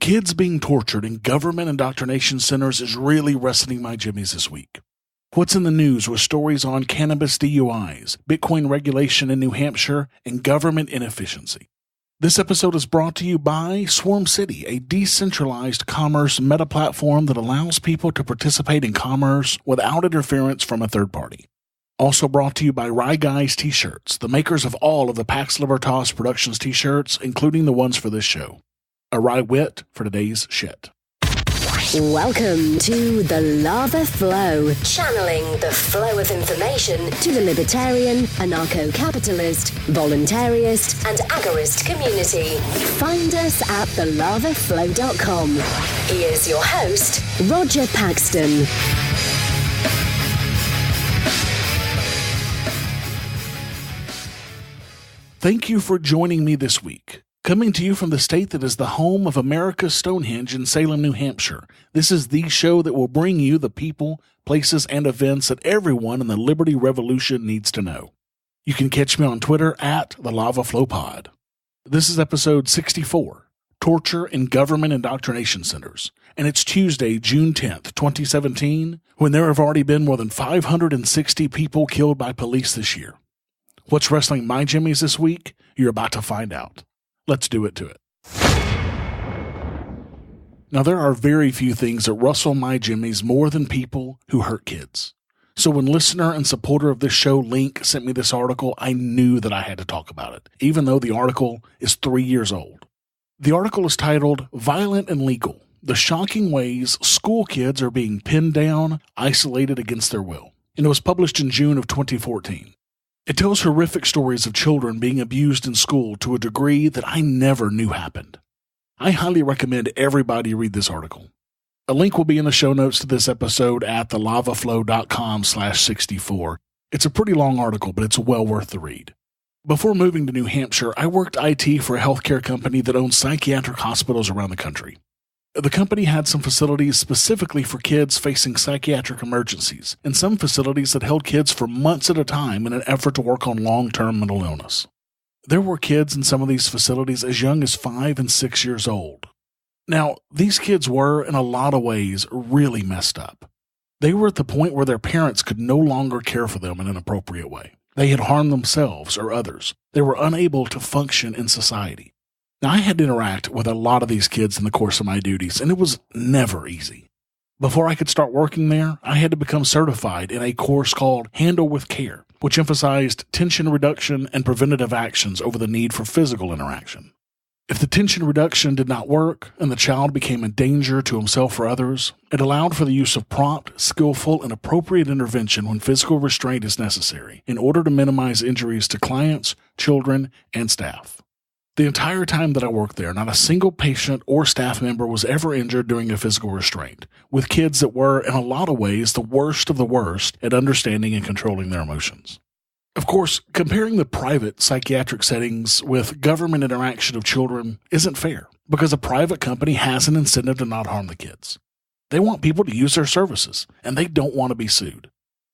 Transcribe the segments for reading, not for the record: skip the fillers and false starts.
Kids being tortured in government indoctrination centers is really wrestling my jimmies this week. What's in the news with stories on cannabis DUIs, Bitcoin regulation in New Hampshire, and government inefficiency. This episode is brought to you by Swarm City, a decentralized commerce meta platform that allows people to participate in commerce without interference from a third party. Also brought to you by Wry Guys t-shirts, the makers of all of the Pax Libertas Productions t-shirts, including the ones for this show. A wry wit for today's shit. Welcome to The Lava Flow, channeling the flow of information to the libertarian, anarcho-capitalist, voluntarist, and agorist community. Find us at thelavaflow.com. Here's your host, Roger Paxton. Thank you for joining me this week. Coming to you from the state that is the home of America's Stonehenge in Salem, New Hampshire, this is the show that will bring you the people, places, and events that everyone in the Liberty Revolution needs to know. You can catch me on Twitter at the Lava Flow Pod. This is episode 64, Torture in Government Indoctrination Centers, and it's Tuesday, June 10th, 2017, when there have already been more than 560 people killed by police this year. What's wrestling my jimmies this week? You're about to find out. Let's do it to it. Now, there are very few things that rustle my jimmies more than people who hurt kids. So when listener and supporter of this show, Link, sent me this article, I knew that I had to talk about it, even though the article is 3 years old. The article is titled, Violent and Legal: The Shocking Ways School Kids Are Being Pinned Down, Isolated Against Their Will. And it was published in June of 2014. It tells horrific stories of children being abused in school to a degree that I never knew happened. I highly recommend everybody read this article. A link will be in the show notes to this episode at thelavaflow.com/64. It's a pretty long article, but it's well worth the read. Before moving to New Hampshire, I worked IT for a healthcare company that owns psychiatric hospitals around the country. The company had some facilities specifically for kids facing psychiatric emergencies, and some facilities that held kids for months at a time in an effort to work on long-term mental illness. There were kids in some of these facilities as young as 5 and 6 years old. Now, these kids were, in a lot of ways, really messed up. They were at the point where their parents could no longer care for them in an appropriate way. They had harmed themselves or others. They were unable to function in society. Now, I had to interact with a lot of these kids in the course of my duties, and it was never easy. Before I could start working there, I had to become certified in a course called Handle with Care, which emphasized tension reduction and preventative actions over the need for physical interaction. If the tension reduction did not work and the child became a danger to himself or others, it allowed for the use of prompt, skillful, and appropriate intervention when physical restraint is necessary in order to minimize injuries to clients, children, and staff. The entire time that I worked there, not a single patient or staff member was ever injured during a physical restraint, with kids that were, in a lot of ways, the worst of the worst at understanding and controlling their emotions. Of course, comparing the private psychiatric settings with government interaction of children isn't fair, because a private company has an incentive to not harm the kids. They want people to use their services, and they don't want to be sued.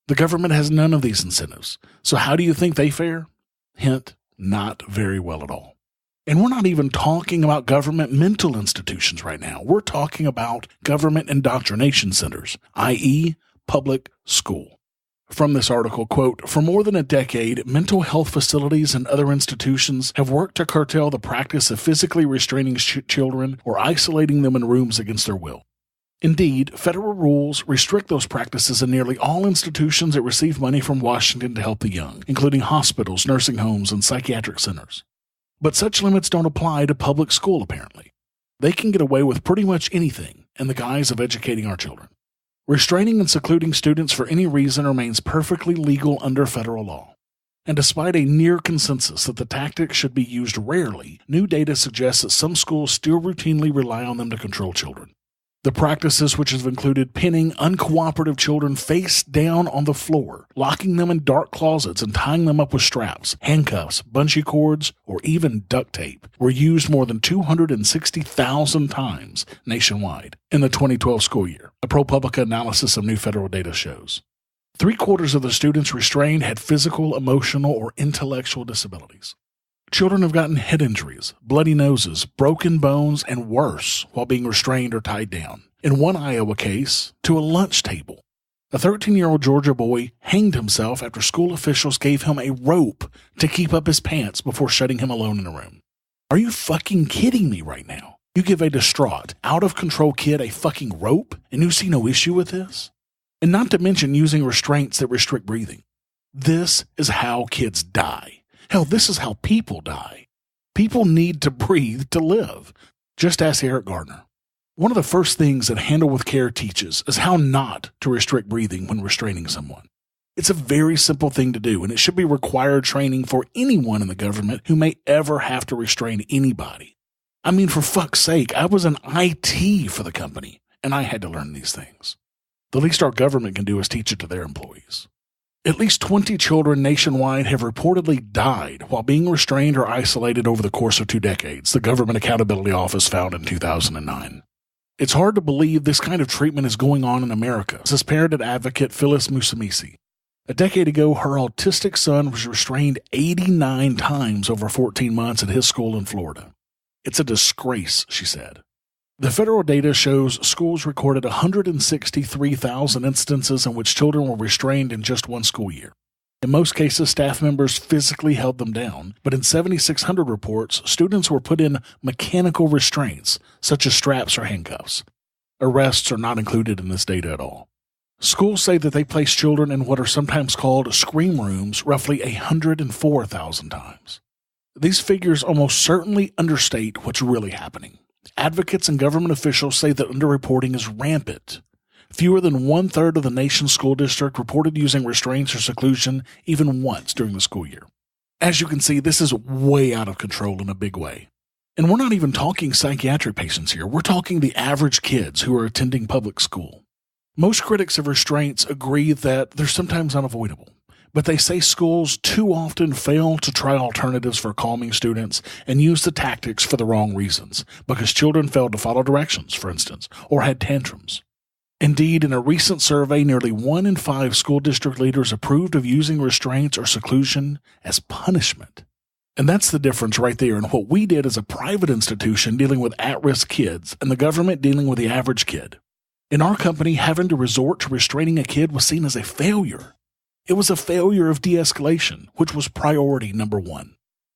The government has none of these incentives, so how do you think they fare? Hint, not very well at all. And we're not even talking about government mental institutions right now. We're talking about government indoctrination centers, i.e., public school. From this article, quote, for more than a decade, mental health facilities and other institutions have worked to curtail the practice of physically restraining children or isolating them in rooms against their will. Indeed, federal rules restrict those practices in nearly all institutions that receive money from Washington to help the young, including hospitals, nursing homes, and psychiatric centers. But such limits don't apply to public school, apparently. They can get away with pretty much anything in the guise of educating our children. Restraining and secluding students for any reason remains perfectly legal under federal law. And despite a near consensus that the tactic should be used rarely, new data suggests that some schools still routinely rely on them to control children. The practices, which have included pinning uncooperative children face down on the floor, locking them in dark closets and tying them up with straps, handcuffs, bungee cords, or even duct tape, were used more than 260,000 times nationwide in the 2012 school year, a ProPublica analysis of new federal data shows. 3/4 of the students restrained had physical, emotional, or intellectual disabilities. Children have gotten head injuries, bloody noses, broken bones, and worse while being restrained or tied down. In one Iowa case, to a lunch table. A 13-year-old Georgia boy hanged himself after school officials gave him a rope to keep up his pants before shutting him alone in a room. Are you fucking kidding me right now? You give a distraught, out-of-control kid a fucking rope, and you see no issue with this? And not to mention using restraints that restrict breathing. This is how kids die. Hell, this is how people die. People need to breathe to live. Just ask Eric Gardner. One of the first things that Handle with Care teaches is how not to restrict breathing when restraining someone. It's a very simple thing to do, and it should be required training for anyone in the government who may ever have to restrain anybody. I mean, for fuck's sake, I was an IT for the company, and I had to learn these things. The least our government can do is teach it to their employees. At least 20 children nationwide have reportedly died while being restrained or isolated over the course of 2 decades, the Government Accountability Office found in 2009. It's hard to believe this kind of treatment is going on in America, says parent and advocate Phyllis Musamisi. A decade ago, her autistic son was restrained 89 times over 14 months at his school in Florida. It's a disgrace, she said. The federal data shows schools recorded 163,000 instances in which children were restrained in just one school year. In most cases, staff members physically held them down, but in 7,600 reports, students were put in mechanical restraints, such as straps or handcuffs. Arrests are not included in this data at all. Schools say that they place children in what are sometimes called scream rooms roughly 104,000 times. These figures almost certainly understate what's really happening. Advocates and government officials say that underreporting is rampant. Fewer than 1/3 of the nation's school district reported using restraints or seclusion even once during the school year. As you can see, this is way out of control in a big way. And we're not even talking psychiatric patients here. We're talking the average kids who are attending public school. Most critics of restraints agree that they're sometimes unavoidable, but they say schools too often fail to try alternatives for calming students and use the tactics for the wrong reasons, because children failed to follow directions, for instance, or had tantrums. Indeed, in a recent survey, nearly 1 in 5 school district leaders approved of using restraints or seclusion as punishment. And that's the difference right there in what we did as a private institution dealing with at-risk kids and the government dealing with the average kid. In our company, having to resort to restraining a kid was seen as a failure. It was a failure of de-escalation, which was priority number 1.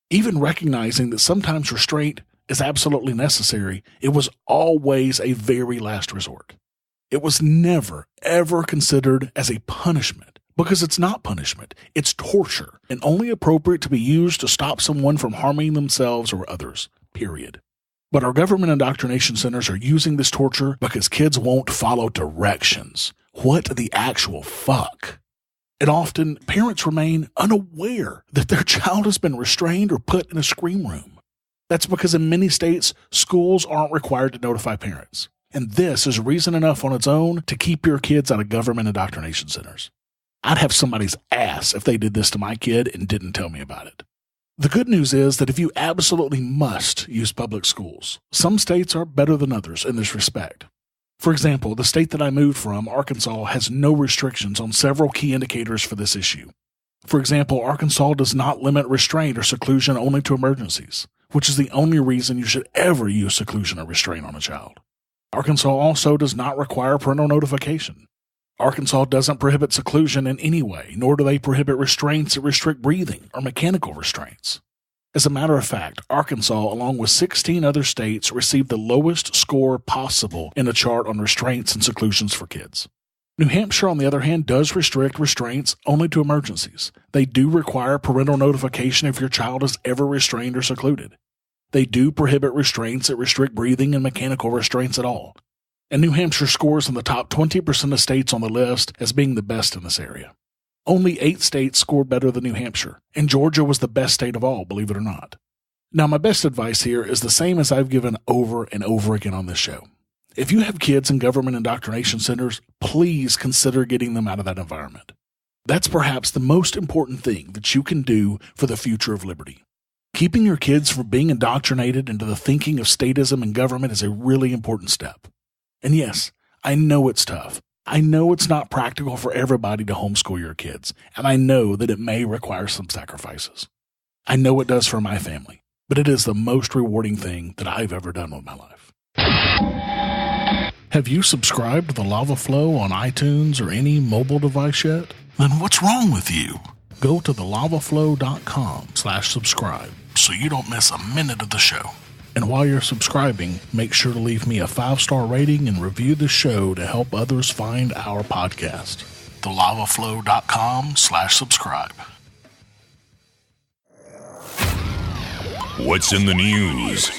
Even recognizing that sometimes restraint is absolutely necessary, it was always a very last resort. It was never, ever considered as a punishment, because it's not punishment, it's torture, and only appropriate to be used to stop someone from harming themselves or others, period. But our government indoctrination centers are using this torture because kids won't follow directions. What the actual fuck? And often, parents remain unaware that their child has been restrained or put in a scream room. That's because in many states, schools aren't required to notify parents. And this is reason enough on its own to keep your kids out of government indoctrination centers. I'd have somebody's ass if they did this to my kid and didn't tell me about it. The good news is that if you absolutely must use public schools, some states are better than others in this respect. For example, the state that I moved from, Arkansas, has no restrictions on several key indicators for this issue. For example, Arkansas does not limit restraint or seclusion only to emergencies, which is the only reason you should ever use seclusion or restraint on a child. Arkansas also does not require parental notification. Arkansas doesn't prohibit seclusion in any way, nor do they prohibit restraints that restrict breathing or mechanical restraints. As a matter of fact, Arkansas, along with 16 other states, received the lowest score possible in a chart on restraints and seclusions for kids. New Hampshire, on the other hand, does restrict restraints only to emergencies. They do require parental notification if your child is ever restrained or secluded. They do prohibit restraints that restrict breathing and mechanical restraints at all. And New Hampshire scores in the top 20% of states on the list as being the best in this area. Only 8 states scored better than New Hampshire, and Georgia was the best state of all, believe it or not. Now, my best advice here is the same as I've given over and over again on this show. If you have kids in government indoctrination centers, please consider getting them out of that environment. That's perhaps the most important thing that you can do for the future of liberty. Keeping your kids from being indoctrinated into the thinking of statism and government is a really important step. And yes, I know it's tough. I know it's not practical for everybody to homeschool your kids, and I know that it may require some sacrifices. I know it does for my family, but it is the most rewarding thing that I've ever done with my life. Have you subscribed to the Lava Flow on iTunes or any mobile device yet? Then what's wrong with you? Go to thelavaflow.com/subscribe so you don't miss a minute of the show. And while you're subscribing, make sure to leave me a 5-star rating and review the show to help others find our podcast. thelavaflow.com/subscribe. What's in the news?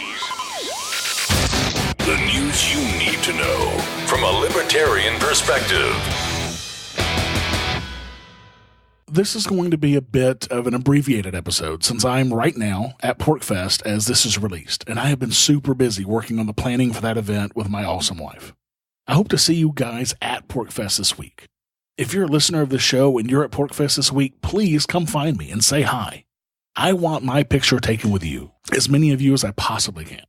The news you need to know from a libertarian perspective. This is going to be a bit of an abbreviated episode since I'm right now at PorkFest as this is released, and I have been super busy working on the planning for that event with my awesome wife. I hope to see you guys at PorkFest this week. If you're a listener of the show and you're at PorkFest this week, please come find me and say hi. I want my picture taken with you, as many of you as I possibly can.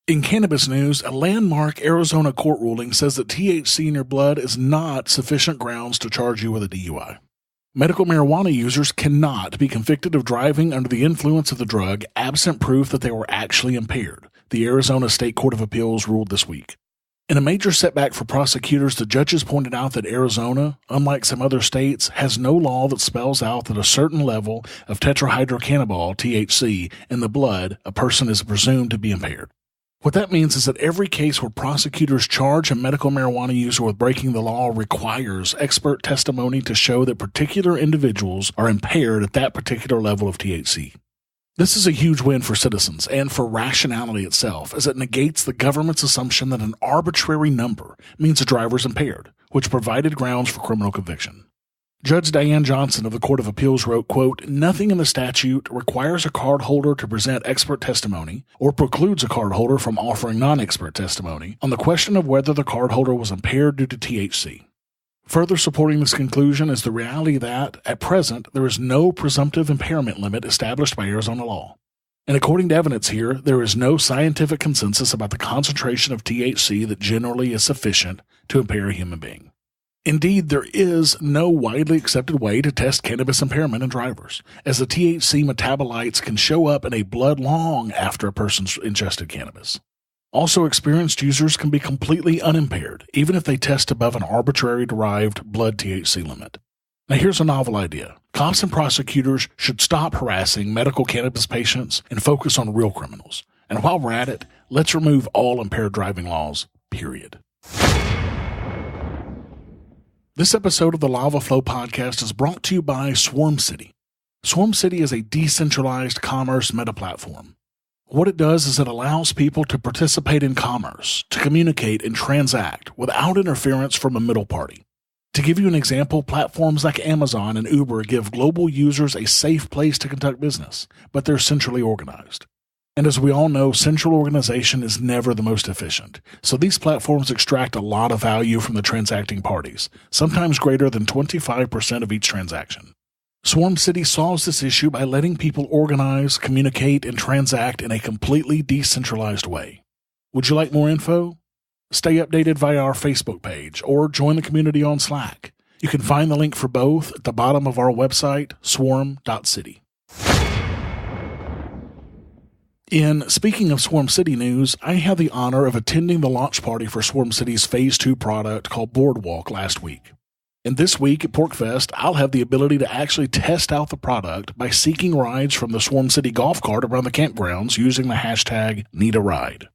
In cannabis news, a landmark Arizona court ruling says that THC in your blood is not sufficient grounds to charge you with a DUI. Medical marijuana users cannot be convicted of driving under the influence of the drug absent proof that they were actually impaired, the Arizona State Court of Appeals ruled this week. In a major setback for prosecutors, the judges pointed out that Arizona, unlike some other states, has no law that spells out that a certain level of tetrahydrocannabinol, THC, in the blood a person is presumed to be impaired. What that means is that every case where prosecutors charge a medical marijuana user with breaking the law requires expert testimony to show that particular individuals are impaired at that particular level of THC. This is a huge win for citizens and for rationality itself, as it negates the government's assumption that an arbitrary number means a driver is impaired, which provided grounds for criminal conviction. Judge Diane Johnson of the Court of Appeals wrote, quote, "Nothing in the statute requires a cardholder to present expert testimony or precludes a cardholder from offering non-expert testimony on the question of whether the cardholder was impaired due to THC. Further supporting this conclusion is the reality that, at present, there is no presumptive impairment limit established by Arizona law. And according to evidence here, there is no scientific consensus about the concentration of THC that generally is sufficient to impair a human being. Indeed, there is no widely accepted way to test cannabis impairment in drivers, as the THC metabolites can show up in a blood long after a person's ingested cannabis. Also, experienced users can be completely unimpaired, even if they test above an arbitrary derived blood THC limit. Now here's a novel idea. Cops and prosecutors should stop harassing medical cannabis patients and focus on real criminals. And while we're at it, let's remove all impaired driving laws, period. This episode of the Lava Flow podcast is brought to you by Swarm City. Swarm City is a decentralized commerce meta platform. What it does is it allows people to participate in commerce, to communicate and transact without interference from a middle party. To give you an example, platforms like Amazon and Uber give global users a safe place to conduct business, but they're centrally organized. And as we all know, central organization is never the most efficient. So these platforms extract a lot of value from the transacting parties, sometimes greater than 25% of each transaction. Swarm City solves this issue by letting people organize, communicate, and transact in a completely decentralized way. Would you like more info? Stay updated via our Facebook page or join the community on Slack. You can find the link for both at the bottom of our website, swarm.city. In Speaking of Swarm City news, I had the honor of attending the launch party for Swarm City's Phase 2 product called Boardwalk last week. And this week at PorkFest, I'll have the ability to actually test out the product by seeking rides from the Swarm City golf cart around the campgrounds using the hashtag #NeedARide.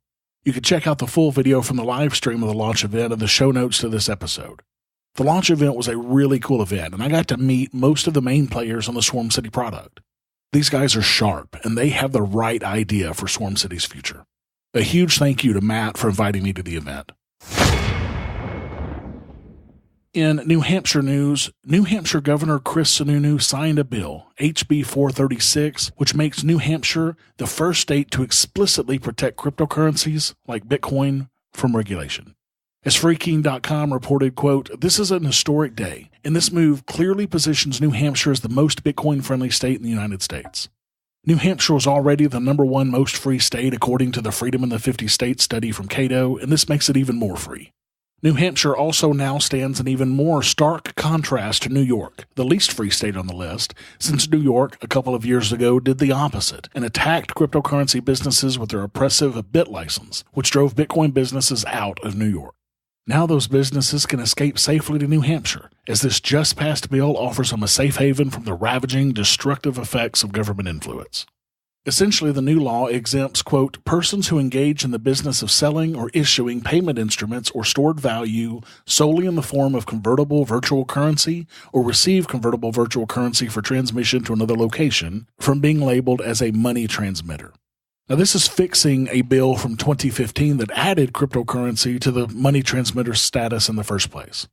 You can check out the full video from the live stream of the launch event in the show notes to this episode. The launch event was a really cool event, and I got to meet most of the main players on the Swarm City product. These guys are sharp, and they have the right idea for Swarm City's future. A huge thank you to Matt for inviting me to the event. In New Hampshire news, New Hampshire Governor Chris Sununu signed a bill, HB 436, which makes New Hampshire the first state to explicitly protect cryptocurrencies like Bitcoin from regulation. As Freekeen.com reported, quote, "This is an historic day, and this move clearly positions New Hampshire as the most Bitcoin-friendly state in the United States. New Hampshire was already the #1 most free state according to the Freedom in the 50 States study from Cato, and this makes it even more free. New Hampshire also now stands in even more stark contrast to New York, the least free state on the list, since New York, a couple of years ago, did the opposite and attacked cryptocurrency businesses with their oppressive BIT license, which drove Bitcoin businesses out of New York. Now those businesses can escape safely to New Hampshire, as this just-passed bill offers them a safe haven from the ravaging, destructive effects of government influence. Essentially, the new law exempts, quote, persons who engage in the business of selling or issuing payment instruments or stored value solely in the form of convertible virtual currency or receive convertible virtual currency for transmission to another location from being labeled as a money transmitter. Now, this is fixing a bill from 2015 that added cryptocurrency to the money transmitter status in the first place.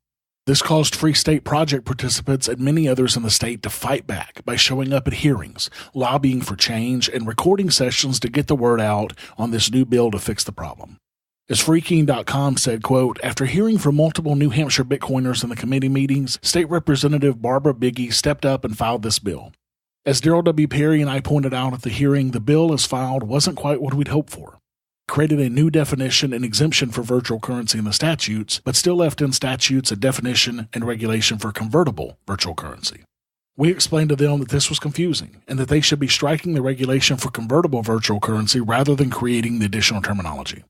This caused Free State Project participants and many others in the state to fight back by showing up at hearings, lobbying for change, and recording sessions to get the word out on this new bill to fix the problem. As Freaking.com said, quote, after hearing from multiple New Hampshire Bitcoiners in the committee meetings, State Representative Barbara Biggie stepped up and filed this bill. As Daryl W. Perry and I pointed out at the hearing, the bill as filed wasn't quite what we'd hoped for. Created a new definition and exemption for virtual currency in the statutes, but still left in statutes a definition and regulation for convertible virtual currency. We explained to them that this was confusing and that they should be striking the regulation for convertible virtual currency rather than creating the additional terminology.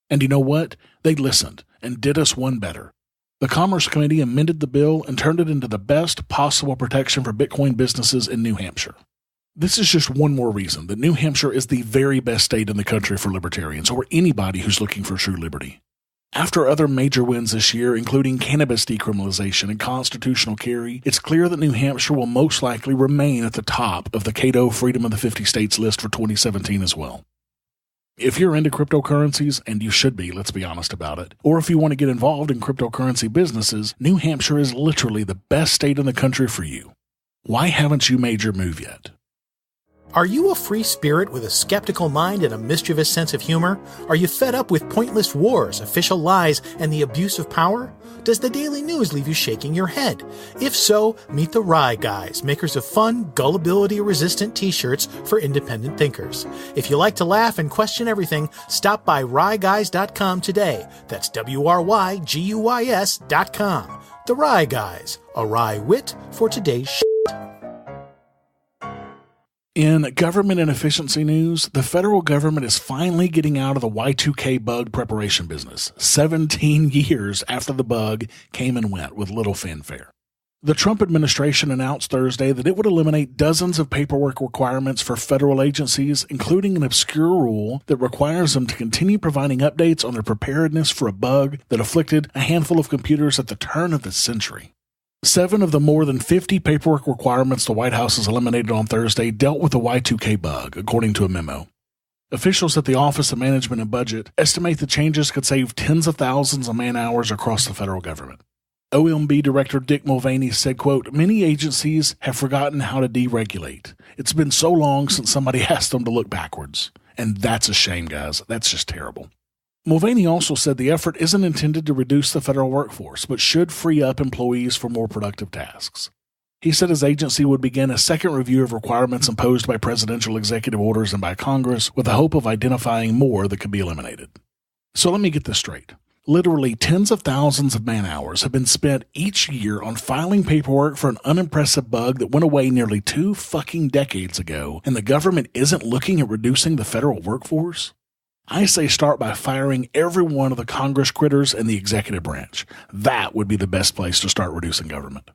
And you know what? They listened and did us one better. The Commerce Committee amended the bill and turned it into the best possible protection for Bitcoin businesses in New Hampshire. This is just one more reason that New Hampshire is the very best state in the country for libertarians or anybody who's looking for true liberty. After other major wins this year, including cannabis decriminalization and constitutional carry, it's clear that New Hampshire will most likely remain at the top of the Cato Freedom of the 50 States list for 2017 as well. If you're into cryptocurrencies, and you should be, let's be honest about it, or if you want to get involved in cryptocurrency businesses, New Hampshire is literally the best state in the country for you. Why haven't you made your move yet? Are you a free spirit with a skeptical mind and a mischievous sense of humor? Are you fed up with pointless wars, official lies, and the abuse of power? Does the daily news leave you shaking your head? If so, meet the Wry Guys, makers of fun, gullibility-resistant t-shirts for independent thinkers. If you like to laugh and question everything, stop by wryguys.com today. That's WRYGUYS.com. The Wry Guys, a wry wit for today's shit. In government inefficiency news, the federal government is finally getting out of the Y2K bug preparation business, 17 years after the bug came and went with little fanfare. The Trump administration announced Thursday that it would eliminate dozens of paperwork requirements for federal agencies, including an obscure rule that requires them to continue providing updates on their preparedness for a bug that afflicted a handful of computers at the turn of the century. 7 of the more than 50 paperwork requirements the White House has eliminated on Thursday dealt with the Y2K bug, according to a memo. Officials at the Office of Management and Budget estimate the changes could save tens of thousands of man-hours across the federal government. OMB Director Dick Mulvaney said, quote, many agencies have forgotten how to deregulate. It's been so long since somebody asked them to look backwards. And that's a shame, guys. That's just terrible. Mulvaney also said the effort isn't intended to reduce the federal workforce, but should free up employees for more productive tasks. He said his agency would begin a second review of requirements imposed by presidential executive orders and by Congress with the hope of identifying more that could be eliminated. So let me get this straight. Literally tens of thousands of man-hours have been spent each year on filing paperwork for an unimpressive bug that went away nearly 2 fucking decades ago, and the government isn't looking at reducing the federal workforce? I say start by firing every one of the Congress critters in the executive branch. That would be the best place to start reducing government.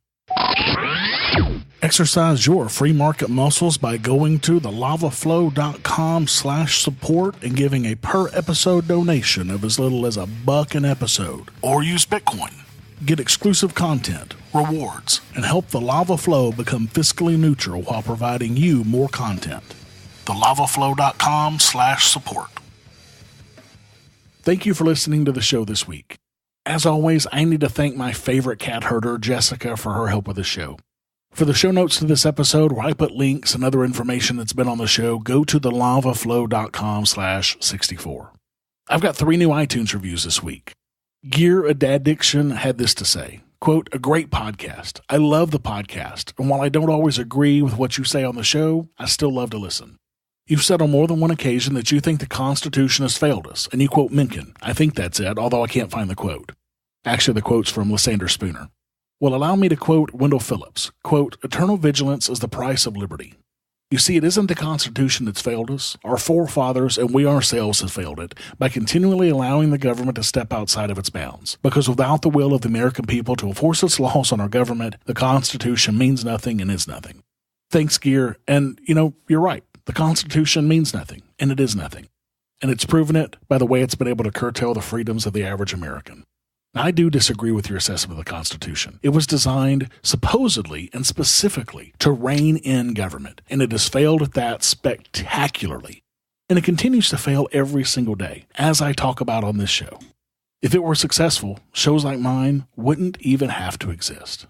Exercise your free market muscles by going to thelavaflow.com/support and giving a per episode donation of as little as $1 an episode, or use Bitcoin. Get exclusive content, rewards, and help the Lava Flow become fiscally neutral while providing you more content. thelavaflow.com/support. Thank you for listening to the show this week. As always, I need to thank my favorite cat herder, Jessica, for her help with the show. For the show notes to this episode, where I put links and other information that's been on the show, go to thelavaflow.com/64. I've got 3 new iTunes reviews this week. Gear Addiction had this to say, quote, a great podcast. I love the podcast, and while I don't always agree with what you say on the show, I still love to listen. You've said on more than one occasion that you think the Constitution has failed us, and you quote Mencken. I think that's it, although I can't find the quote. Actually, the quote's from Lysander Spooner. Well, allow me to quote Wendell Phillips, quote, "Eternal vigilance is the price of liberty. You see, it isn't the Constitution that's failed us. Our forefathers and we ourselves have failed it by continually allowing the government to step outside of its bounds. Because without the will of the American people to enforce its laws on our government, the Constitution means nothing and is nothing." Thanks, Gear. And, you're right. The Constitution means nothing, and it is nothing. And it's proven it by the way it's been able to curtail the freedoms of the average American. I do disagree with your assessment of the Constitution. It was designed supposedly and specifically to rein in government, and it has failed at that spectacularly. And it continues to fail every single day, as I talk about on this show. If it were successful, shows like mine wouldn't even have to exist.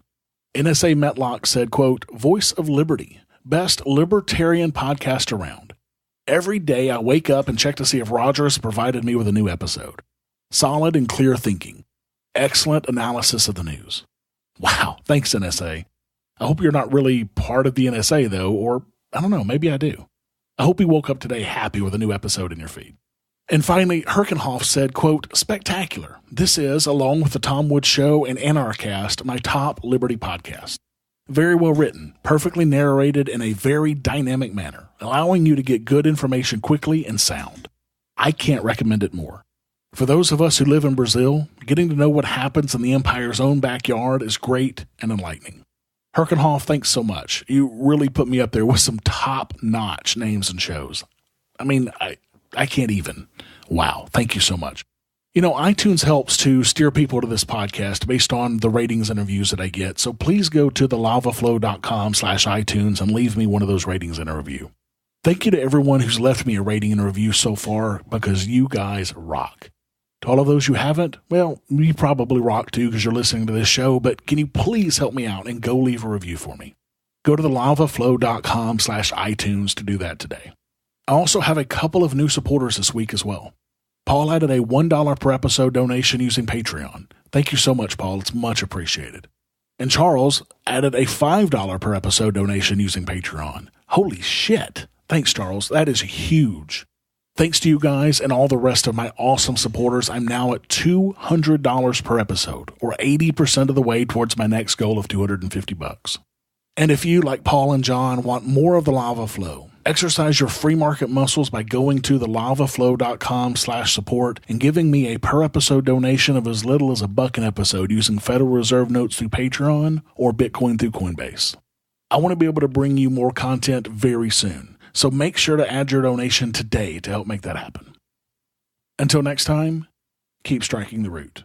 NSA Metlock said, quote, "Voice of Liberty, best libertarian podcast around. Every day I wake up and check to see if Roger has provided me with a new episode. Solid and clear thinking. Excellent analysis of the news." Wow, thanks, NSA. I hope you're not really part of the NSA, though, or I don't know, maybe I do. I hope you woke up today happy with a new episode in your feed. And finally, Herkenhoff said, quote, "Spectacular. This is, along with the Tom Woods Show and Anarchocast, my top Liberty podcast. Very well written, perfectly narrated in a very dynamic manner, allowing you to get good information quickly and sound. I can't recommend it more. For those of us who live in Brazil, getting to know what happens in the empire's own backyard is great and enlightening." Herkenhoff, thanks so much. You really put me up there with some top-notch names and shows. I mean, I can't even. Wow, thank you so much. iTunes helps to steer people to this podcast based on the ratings and reviews that I get, so please go to thelavaflow.com/iTunes and leave me one of those ratings and a review. Thank you to everyone who's left me a rating and a review so far, because you guys rock. To all of those who haven't, well, you probably rock too because you're listening to this show, but can you please help me out and go leave a review for me? Go to thelavaflow.com/iTunes to do that today. I also have a couple of new supporters this week as well. Paul added a $1 per episode donation using Patreon. Thank you so much, Paul. It's much appreciated. And Charles added a $5 per episode donation using Patreon. Holy shit. Thanks, Charles. That is huge. Thanks to you guys and all the rest of my awesome supporters, I'm now at $200 per episode, or 80% of the way towards my next goal of $250. And if you, like Paul and John, want more of the Lava Flow, exercise your free market muscles by going to thelavaflow.com/support and giving me a per episode donation of as little as $1 an episode using Federal Reserve notes through Patreon or Bitcoin through Coinbase. I want to be able to bring you more content very soon. So make sure to add your donation today to help make that happen. Until next time, keep striking the root.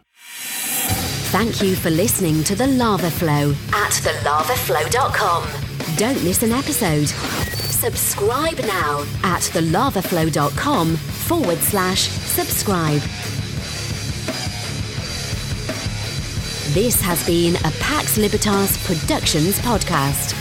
Thank you for listening to The Lava Flow at thelavaflow.com. Don't miss an episode. Subscribe now at thelavaflow.com/subscribe. This has been a Pax Libertas Productions podcast.